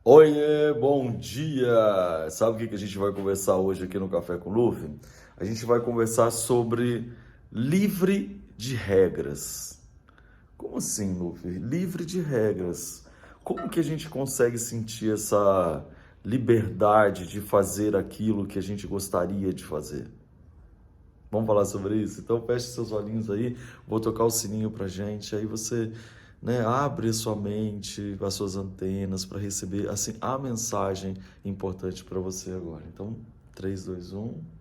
Oiê, bom dia! Sabe o que a gente vai conversar hoje aqui no Café com Luffy? A gente vai conversar sobre livre de regras. Como assim, Luffy? Livre de regras. Como que a gente consegue sentir essa liberdade de fazer aquilo que a gente gostaria de fazer? Vamos falar sobre isso? Então feche seus olhinhos aí, vou tocar o sininho pra gente, aí você, abre a sua mente, as suas antenas para receber assim a mensagem importante para você agora. Então, 3, 2, 1.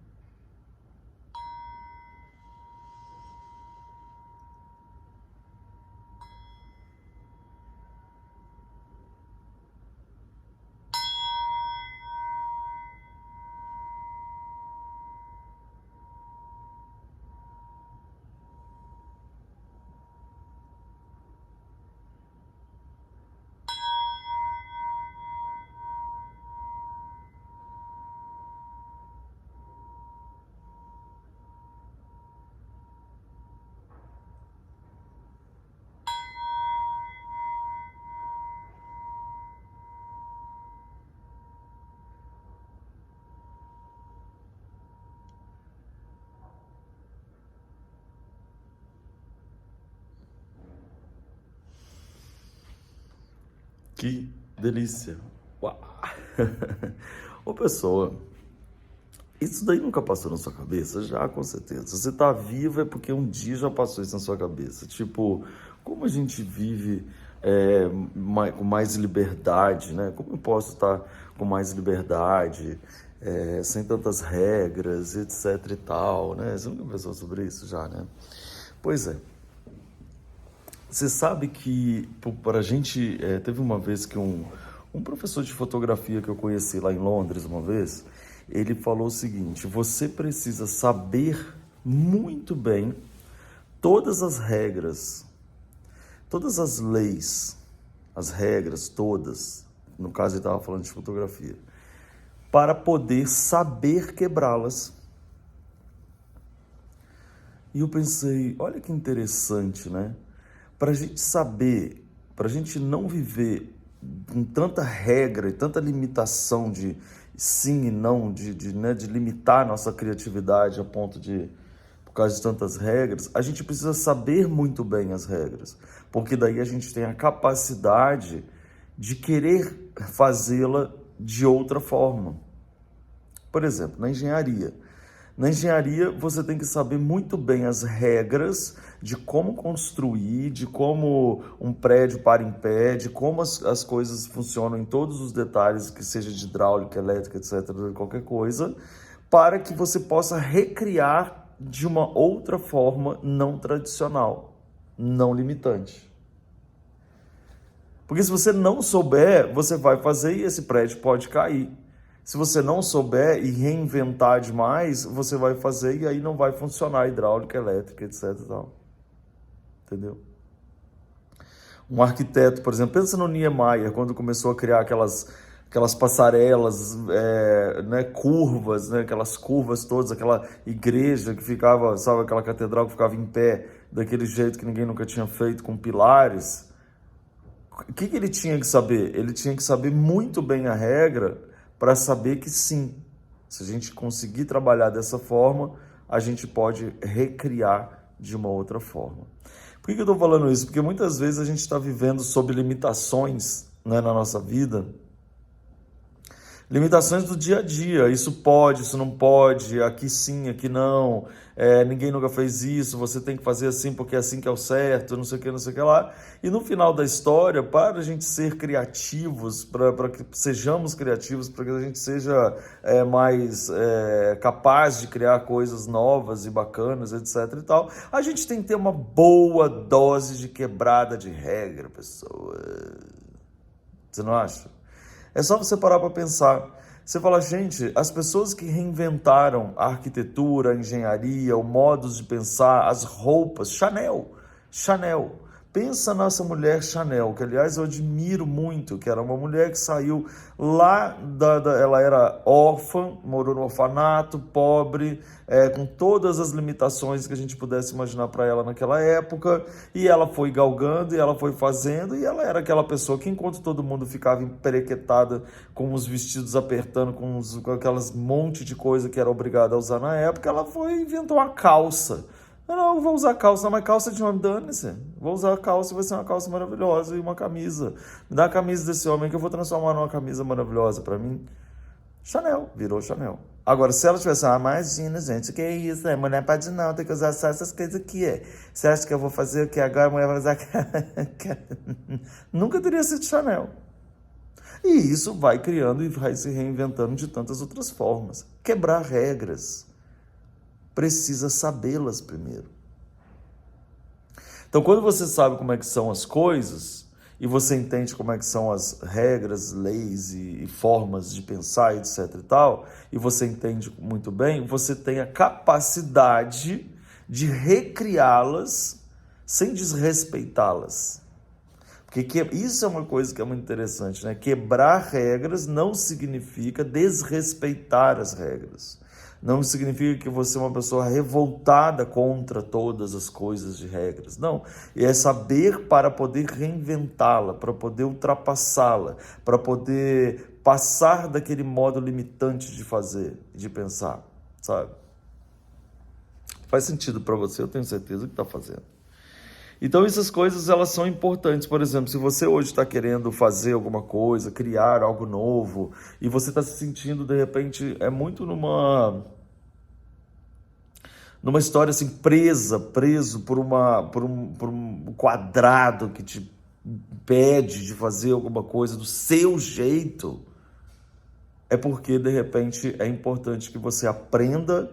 Que delícia! Uau! Ô pessoa, isso daí nunca passou na sua cabeça? Já, com certeza. Se você tá vivo é porque um dia já passou isso na sua cabeça. Tipo, como a gente vive com mais liberdade, né? Como eu posso estar com mais liberdade, sem tantas regras, etc e tal, né? Você nunca pensou sobre isso já, né? Pois é. Você sabe que para a gente, teve uma vez que um professor de fotografia que eu conheci lá em Londres uma vez, ele falou o seguinte: você precisa saber muito bem todas as regras, todas as leis, as regras todas, no caso ele estava falando de fotografia, para poder saber quebrá-las. E eu pensei, olha que interessante, né? Para a gente saber, para a gente não viver com tanta regra e tanta limitação de sim e não, de limitar a nossa criatividade a ponto de, por causa de tantas regras, a gente precisa saber muito bem as regras, porque daí a gente tem a capacidade de querer fazê-la de outra forma. Por exemplo, na engenharia. Na engenharia, você tem que saber muito bem as regras de como construir, de como um prédio para em pé, de como as coisas funcionam em todos os detalhes, que seja de hidráulica, elétrica, etc., qualquer coisa, para que você possa recriar de uma outra forma não tradicional, não limitante. Porque se você não souber, você vai fazer e esse prédio pode cair. Se você não souber e reinventar demais, você vai fazer e aí não vai funcionar hidráulica, elétrica, etc. e tal. Entendeu? Um arquiteto, por exemplo, pensa no Niemeyer, quando começou a criar aquelas passarelas, né, curvas, né, aquelas curvas todas, aquela igreja que ficava, sabe, aquela catedral que ficava em pé, daquele jeito que ninguém nunca tinha feito, com pilares. O que ele tinha que saber? Ele tinha que saber muito bem a regra para saber que sim, se a gente conseguir trabalhar dessa forma, a gente pode recriar de uma outra forma. Por que eu estou falando isso? Porque muitas vezes a gente está vivendo sob limitações, né, na nossa vida, limitações do dia a dia, isso pode, isso não pode, aqui sim, aqui não, ninguém nunca fez isso, você tem que fazer assim porque é assim que é o certo, não sei o que, não sei o que lá. E no final da história, para a gente ser criativos, para que sejamos criativos, para que a gente seja mais capaz de criar coisas novas e bacanas, etc e tal, a gente tem que ter uma boa dose de quebrada de regra, pessoa. Você não acha? É só você parar para pensar. Você fala, gente, as pessoas que reinventaram a arquitetura, a engenharia, o modo de pensar, as roupas, Chanel. Pensa nessa mulher Chanel, que aliás eu admiro muito, que era uma mulher que saiu lá, ela era órfã, morou no orfanato, pobre, com todas as limitações que a gente pudesse imaginar para ela naquela época, e ela foi galgando, e ela foi fazendo, e ela era aquela pessoa que enquanto todo mundo ficava emperequetada com os vestidos apertando, com aquelas monte de coisa que era obrigada a usar na época, ela foi e inventou uma calça. Não, vou usar calça, não, mas calça de homem, dane-se. Vou usar calça, vai ser uma calça maravilhosa e uma camisa. Me dá a camisa desse homem que eu vou transformar numa camisa maravilhosa para mim. Chanel, virou Chanel. Agora, se ela tivesse, imagina, gente, que é isso, né? Mulher pode não, tem que usar só essas coisas aqui, Você acha que eu vou fazer o que agora? A mulher vai usar... Nunca teria sido Chanel. E isso vai criando e vai se reinventando de tantas outras formas. Quebrar regras. Precisa sabê-las primeiro. Então, quando você sabe como é que são as coisas, e você entende como é que são as regras, leis e formas de pensar, etc e tal, e você entende muito bem, você tem a capacidade de recriá-las sem desrespeitá-las. Porque isso é uma coisa que é muito interessante, né? Quebrar regras não significa desrespeitar as regras. Não significa que você é uma pessoa revoltada contra todas as coisas de regras. Não, é saber para poder reinventá-la, para poder ultrapassá-la, para poder passar daquele modo limitante de fazer, de pensar, sabe? Faz sentido para você, eu tenho certeza que está fazendo. Então essas coisas elas são importantes. Por exemplo, se você hoje está querendo fazer alguma coisa, criar algo novo, e você está se sentindo, de repente, muito numa história assim, preso por um quadrado que te impede de fazer alguma coisa do seu jeito, é porque, de repente, é importante que você aprenda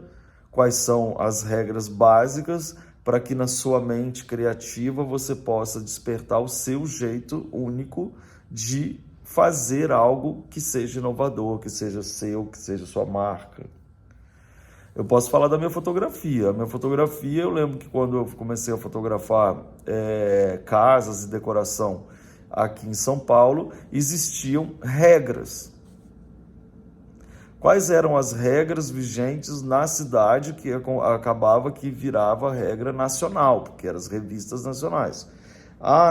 quais são as regras básicas para que na sua mente criativa você possa despertar o seu jeito único de fazer algo que seja inovador, que seja seu, que seja sua marca. Eu posso falar da minha fotografia. A minha fotografia, eu lembro que quando eu comecei a fotografar casas e decoração aqui em São Paulo, existiam regras. Quais eram as regras vigentes na cidade que acabava que virava regra nacional, porque eram as revistas nacionais.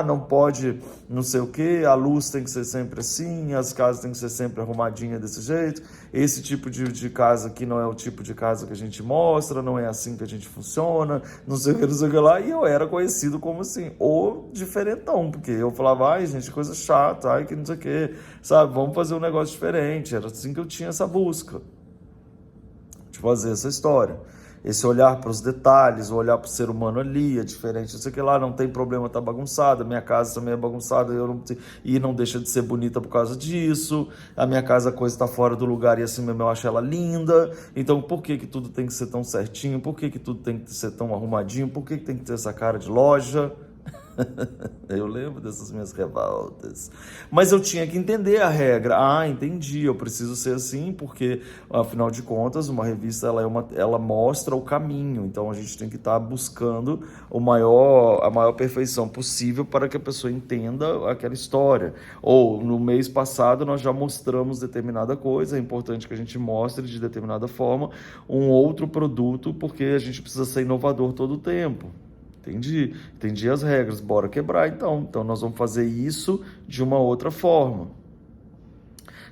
Não pode não sei o quê, a luz tem que ser sempre assim, as casas têm que ser sempre arrumadinhas desse jeito, esse tipo de casa aqui não é o tipo de casa que a gente mostra, não é assim que a gente funciona, não sei o que lá, e eu era conhecido como assim, o diferentão, porque eu falava, gente, coisa chata, que não sei o quê, sabe, vamos fazer um negócio diferente, era assim que eu tinha essa busca de fazer essa história. Esse olhar para os detalhes, o olhar para o ser humano ali, é diferente, não sei o que lá, não tem problema estar bagunçada, minha casa também é bagunçada e não deixa de ser bonita por causa disso, a minha casa a coisa está fora do lugar e assim mesmo eu acho ela linda, então por que tudo tem que ser tão certinho, por que tudo tem que ser tão arrumadinho, por que tem que ter essa cara de loja? Eu lembro dessas minhas revoltas. Mas eu tinha que entender a regra. Entendi, eu preciso ser assim, porque, afinal de contas, uma revista ela mostra o caminho. Então, a gente tem que estar buscando a maior perfeição possível para que a pessoa entenda aquela história. Ou, no mês passado, nós já mostramos determinada coisa. É importante que a gente mostre, de determinada forma, um outro produto, porque a gente precisa ser inovador todo o tempo. Entendi as regras, bora quebrar então. Então nós vamos fazer isso de uma outra forma.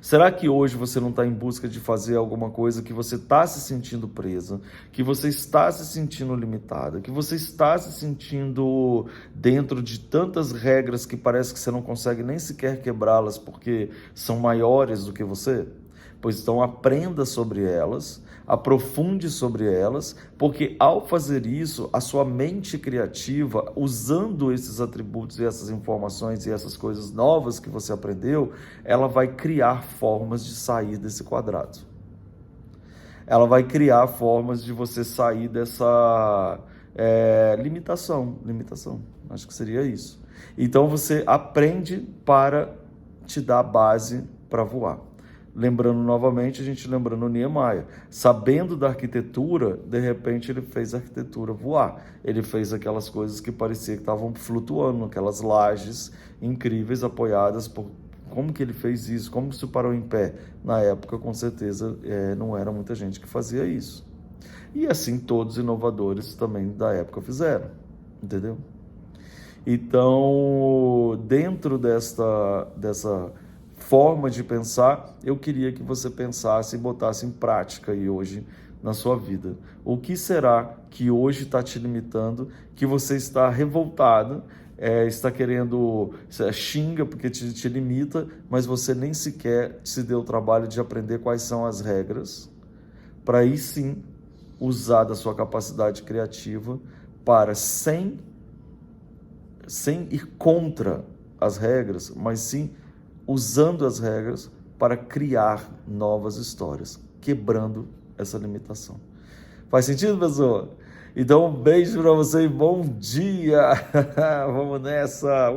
Será que hoje você não está em busca de fazer alguma coisa que você está se sentindo presa, que você está se sentindo limitada, que você está se sentindo dentro de tantas regras que parece que você não consegue nem sequer quebrá-las porque são maiores do que você? Pois então aprenda sobre elas, aprofunde sobre elas, porque ao fazer isso, a sua mente criativa, usando esses atributos e essas informações e essas coisas novas que você aprendeu, ela vai criar formas de sair desse quadrado. Ela vai criar formas de você sair dessa limitação, acho que seria isso. Então você aprende para te dar base para voar. Lembrando novamente, a gente lembrando Niemeyer, sabendo da arquitetura, de repente ele fez a arquitetura voar. Ele fez aquelas coisas que parecia que estavam flutuando, aquelas lajes incríveis apoiadas por... Como que ele fez isso? Como que isso parou em pé? Na época, com certeza, não era muita gente que fazia isso. E assim todos os inovadores também da época fizeram, entendeu? Então, dentro dessa forma de pensar, eu queria que você pensasse e botasse em prática aí hoje na sua vida. O que será que hoje está te limitando, que você está revoltado, está querendo, xinga porque te limita, mas você nem sequer se deu o trabalho de aprender quais são as regras, para aí sim usar da sua capacidade criativa para, sem ir contra as regras, mas sim usando as regras para criar novas histórias, quebrando essa limitação. Faz sentido, pessoal? Então, um beijo para você e bom dia! Vamos nessa!